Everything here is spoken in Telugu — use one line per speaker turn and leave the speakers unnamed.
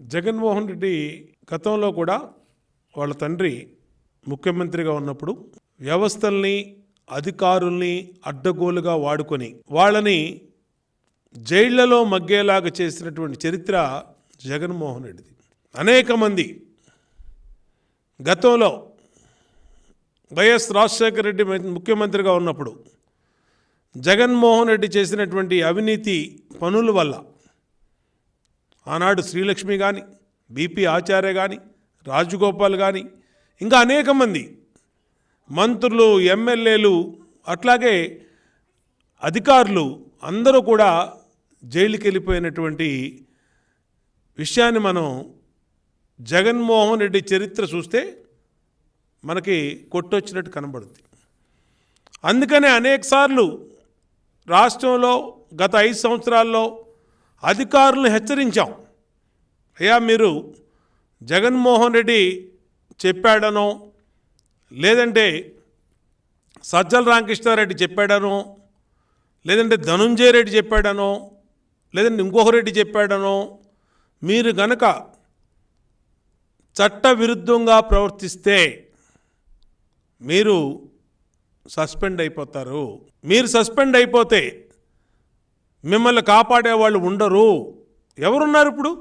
జగన్మోహన్ రెడ్డి గతంలో కూడా వాళ్ళ తండ్రి ముఖ్యమంత్రిగా ఉన్నప్పుడు వ్యవస్థల్ని అధికారుల్ని అడ్డగోలుగా వాడుకొని వాళ్ళని జైళ్లలో మగ్గేలాగా చేసినటువంటి చరిత్ర జగన్మోహన్ రెడ్డిది. అనేక మంది గతంలో వైఎస్ రాజశేఖర రెడ్డి ముఖ్యమంత్రిగా ఉన్నప్పుడు జగన్మోహన్ రెడ్డి చేసినటువంటి అవినీతి పనుల వల్ల ఆనాడు శ్రీలక్ష్మి కానీ, బీపీ ఆచార్య కానీ, రాజగోపాల్ కానీ, ఇంకా అనేక మంది మంత్రులు, ఎమ్మెల్యేలు, అట్లాగే అధికారులు అందరూ కూడా జైలుకి వెళ్ళిపోయినటువంటి విషయాన్ని మనం జగన్మోహన్ రెడ్డి చరిత్ర చూస్తే మనకి కొట్టొచ్చినట్టు కనబడుతుంది. అందుకనే అనేకసార్లు రాష్ట్రంలో గత 5 సంవత్సరాల్లో అధికారులను హెచ్చరించాం. అయ్యా, మీరు జగన్మోహన్ రెడ్డి చెప్పాడనో, లేదంటే సజ్జల రామకృష్ణారెడ్డి చెప్పాడనో, లేదంటే ధనుంజయ రెడ్డి చెప్పాడనో, లేదంటే ఇంకొక రెడ్డి చెప్పాడనో మీరు గనక చట్టవిరుద్ధంగా ప్రవర్తిస్తే మీరు సస్పెండ్ అయిపోతారు. మీరు సస్పెండ్ అయిపోతే మిమ్మల్ని కాపాడేవాళ్ళు ఉండరు. ఎవరున్నారు ఇప్పుడు?